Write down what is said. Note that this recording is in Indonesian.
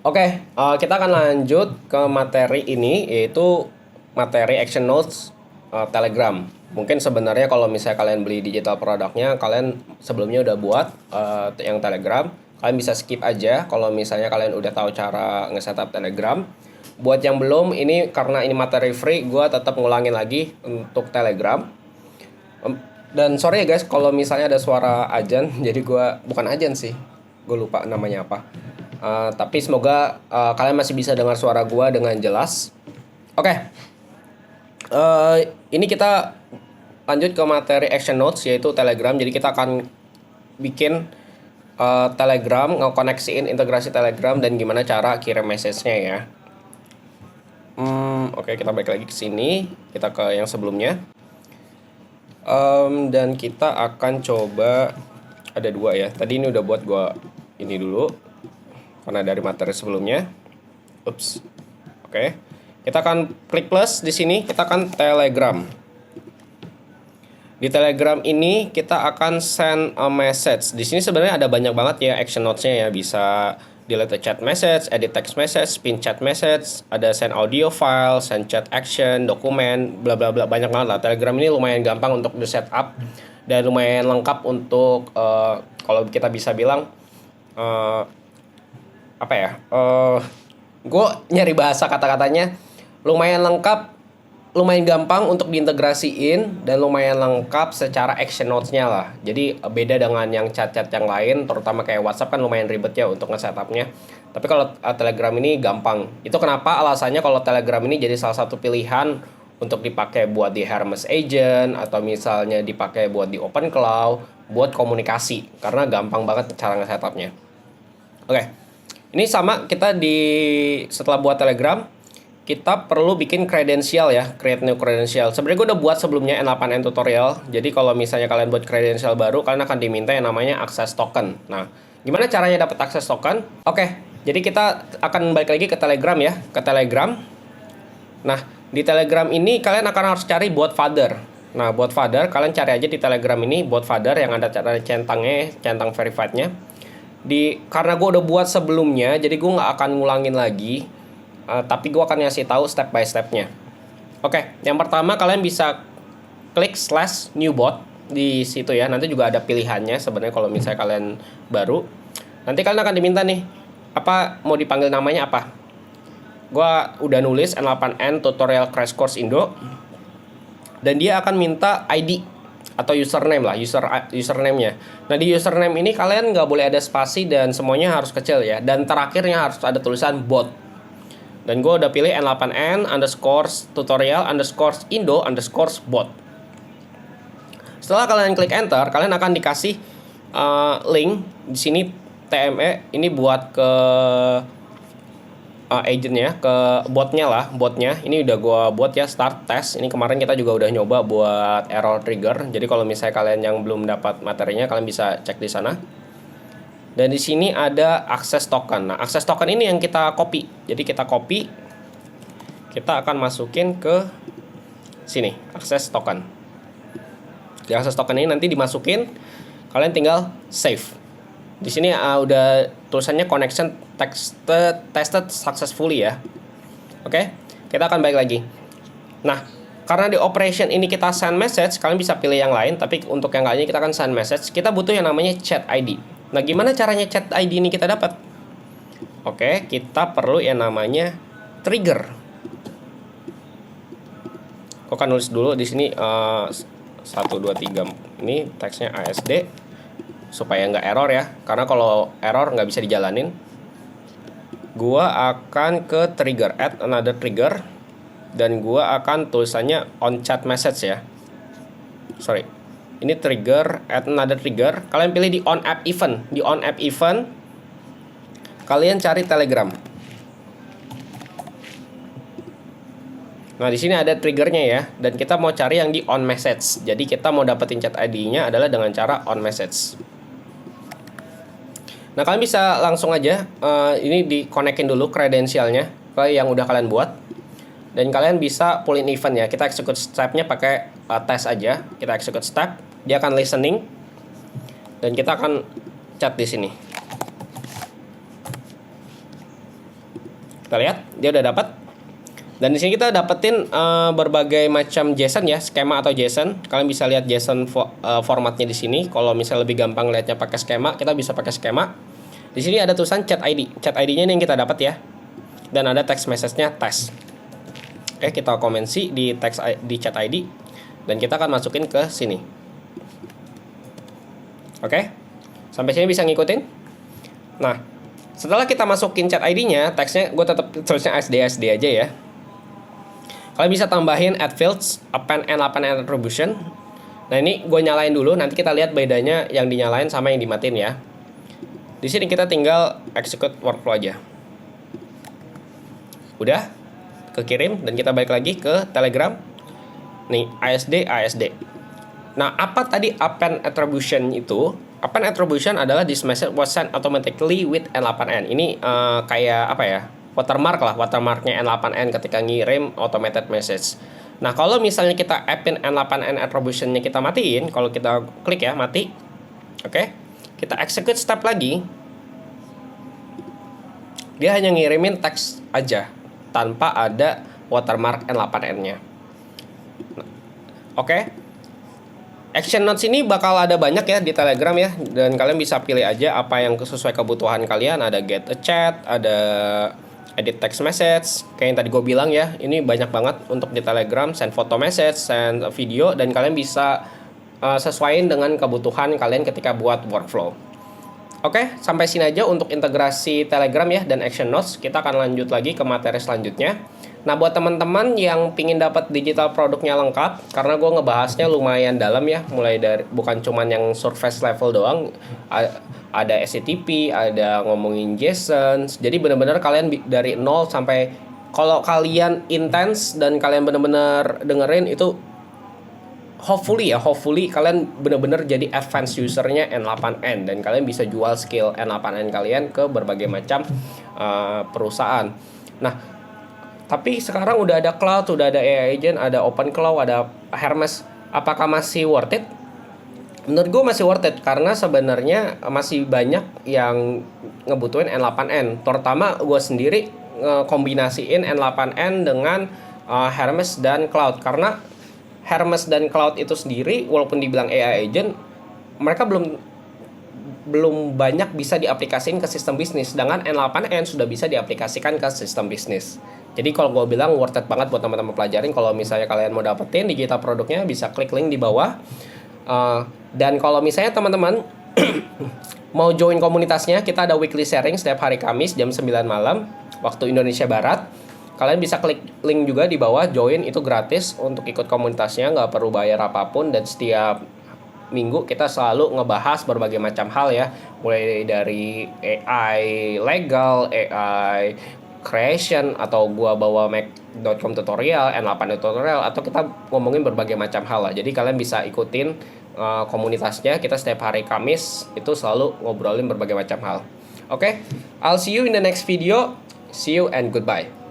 Oke, kita akan lanjut ke materi ini, yaitu materi action notes Telegram. Mungkin sebenarnya kalau misalnya kalian beli digital produknya, kalian sebelumnya udah buat yang Telegram. Kalian bisa skip aja kalau misalnya kalian udah tahu cara nge-setup Telegram. Buat yang belum, ini karena ini materi free, gue tetap ngulangin lagi untuk Telegram. Dan sorry ya guys, kalau misalnya ada suara ajan, jadi gue bukan ajan sih, gue lupa namanya apa. Tapi semoga kalian masih bisa dengar suara gue dengan jelas. Oke, ini kita lanjut ke materi action notes yaitu Telegram. Jadi kita akan bikin Telegram, nge-koneksiin integrasi Telegram dan gimana cara kirim message-nya ya. Oke, kita balik lagi ke sini, kita ke yang sebelumnya. Dan kita akan coba ada dua ya. Tadi ini udah buat gue ini dulu karena dari materi sebelumnya. Oke. Kita akan klik plus di sini, kita akan Telegram. Di Telegram ini kita akan send a message. Di sini sebenarnya ada banyak banget ya action notes-nya ya. Bisa delete chat message, edit text message, pin chat message, ada send audio file, send chat action, dokumen, bla bla bla, banyak banget lah. Telegram ini lumayan gampang untuk di setup dan lumayan lengkap untuk kalau kita bisa bilang apa ya? Gue nyari bahasa kata-katanya lumayan lengkap, lumayan gampang untuk diintegrasiin dan lumayan lengkap secara action notes-nya lah. Jadi beda dengan yang chat-chat yang lain, terutama kayak WhatsApp kan lumayan ribet ya untuk nge-setupnya. Tapi kalau Telegram ini gampang. Itu kenapa alasannya kalau Telegram ini jadi salah satu pilihan untuk dipakai buat di Hermes Agent atau misalnya dipakai buat di OpenCloud buat komunikasi karena gampang banget cara nge-setupnya. Oke. Ini sama kita setelah buat Telegram, kita perlu bikin kredensial ya, create new credential. Sebenarnya gue udah buat sebelumnya N8N tutorial. Jadi kalau misalnya kalian buat kredensial baru, kalian akan diminta yang namanya access token. Nah, gimana caranya dapat access token? Oke, jadi kita akan balik lagi ke Telegram ya, ke Telegram. Nah, di Telegram ini kalian akan harus cari bot father. Nah, bot father kalian cari aja di Telegram ini bot father yang ada centangnya, centang verified-nya. Karena gue udah buat sebelumnya, jadi gue nggak akan ngulangin lagi. Tapi gue akan ngasih tahu step by stepnya. Oke, yang pertama kalian bisa klik /newbot di situ ya. Nanti juga ada pilihannya sebenarnya kalau misalnya kalian baru. Nanti kalian akan diminta nih, apa mau dipanggil namanya apa. Gue udah nulis N8N tutorial crash course Indo. Dan dia akan minta ID atau username lah, username-nya. Nah di username ini kalian nggak boleh ada spasi dan semuanya harus kecil ya. Dan terakhirnya harus ada tulisan bot. Dan gue udah pilih N8N _tutorial _Indo _bot. Setelah kalian klik enter, kalian akan dikasih link di sini TME ini buat ke agentnya, ke botnya lah, botnya. Ini udah gue buat ya, start test. Ini kemarin kita juga udah nyoba buat error trigger. Jadi kalau misalnya kalian yang belum dapat materinya, kalian bisa cek di sana. Dan di sini ada access token. Nah, access token ini yang kita copy. Jadi kita copy, kita akan masukin ke sini, access token. Di access token ini nanti dimasukin, kalian tinggal save. Di sini udah tulisannya connection tested successfully ya. Oke, kita akan balik lagi. Nah, karena di operation ini kita send message, kalian bisa pilih yang lain. Tapi untuk yang lainnya kita akan send message. Kita butuh yang namanya chat ID. Nah, gimana caranya chat ID ini kita dapat? Oke, kita perlu yang namanya trigger. Aku akan nulis dulu di sini 1, 2, 3. Ini teksnya ASD supaya nggak error ya. Karena kalau error nggak bisa dijalanin. Gua akan ke trigger, add another trigger. Dan gua akan tulisannya on chat message ya. Sorry. Ini trigger, add another trigger. Kalian pilih di on app event. Di on app event, kalian cari Telegram. Nah, di sini ada triggernya ya. Dan kita mau cari yang di on message. Jadi kita mau dapetin chat ID-nya adalah dengan cara on message. Nah, kalian bisa langsung aja ini di-connect-in dulu kredensialnya ke yang udah kalian buat. Dan kalian bisa pull in event ya. Kita execute step-nya pakai tes aja. Kita execute step, dia akan listening. Dan kita akan chat di sini. Kita lihat dia udah dapat. Dan di sini kita dapetin berbagai macam JSON ya, skema atau JSON. Kalian bisa lihat JSON formatnya di sini. Kalau misalnya lebih gampang lihatnya pakai skema, kita bisa pakai skema. Di sini ada tulisan chat ID. Chat ID-nya ini yang kita dapat ya. Dan ada text message-nya test. Oke, kita komensi di chat ID dan kita akan masukin ke sini. Oke. Sampai sini bisa ngikutin? Nah, setelah kita masukin chat ID-nya, teksnya gue tetap tulisnya SD aja ya. Kalian bisa tambahin add fields, append N8N attribution. Nah, ini gue nyalain dulu, nanti kita lihat bedanya yang dinyalain sama yang dimatiin ya. Di sini kita tinggal execute workflow aja. Udah kekirim dan kita balik lagi ke Telegram. Nih, ASD. Nah, apa tadi append attribution itu? Append attribution adalah this message was sent automatically with N8N. Ini kayak apa ya? Watermark lah, watermarknya N8N ketika ngirim automated message. Nah, kalau misalnya kita append N8N attribution-nya kita matiin, kalau kita klik ya, mati. Oke. Kita execute step lagi. Dia hanya ngirimin teks aja tanpa ada watermark N8N-nya. Nah, oke. Action notes ini bakal ada banyak ya di Telegram ya, dan kalian bisa pilih aja apa yang sesuai kebutuhan kalian. Ada get a chat, ada edit text message, kayak yang tadi gue bilang ya, ini banyak banget untuk di Telegram, send photo message, send video, dan kalian bisa sesuaiin dengan kebutuhan kalian ketika buat workflow. Oke, sampai sini aja untuk integrasi Telegram ya dan action notes. Kita akan lanjut lagi ke materi selanjutnya. Nah, buat teman-teman yang pingin dapat digital produknya lengkap, karena gue ngebahasnya lumayan dalam ya, mulai dari bukan cuman yang surface level doang, ada SCTP, ada ngomongin JSON. Jadi benar-benar kalian dari nol sampai, kalau kalian intens dan kalian benar-benar dengerin itu, hopefully kalian benar-benar jadi advanced usernya N8N dan kalian bisa jual skill N8N kalian ke berbagai macam perusahaan. Nah, tapi sekarang udah ada cloud, udah ada AI agent, ada open cloud, ada Hermes. Apakah masih worth it? Menurut gue masih worth it karena sebenarnya masih banyak yang ngebutuhin N8N. Terutama gue sendiri kombinasiin N8N dengan Hermes dan cloud, karena Hermes dan cloud itu sendiri walaupun dibilang AI agent, mereka belum banyak bisa diaplikasikan ke sistem bisnis, sedangkan N8N sudah bisa diaplikasikan ke sistem bisnis. Jadi kalau gue bilang worth it banget buat teman-teman pelajarin. Kalau misalnya kalian mau dapetin digital produknya, bisa klik link di bawah. Dan kalau misalnya teman-teman mau join komunitasnya, kita ada weekly sharing setiap hari Kamis jam 9 malam waktu Indonesia Barat. Kalian bisa klik link juga di bawah, join, itu gratis untuk ikut komunitasnya, nggak perlu bayar apapun. Dan setiap minggu kita selalu ngebahas berbagai macam hal ya, mulai dari AI legal, AI creation, atau gua bawa Mac.com tutorial, N8 tutorial, atau kita ngomongin berbagai macam hal lah. Jadi kalian bisa ikutin komunitasnya. Kita setiap hari Kamis itu selalu ngobrolin berbagai macam hal. Oke, I'll see you in the next video. See you and goodbye.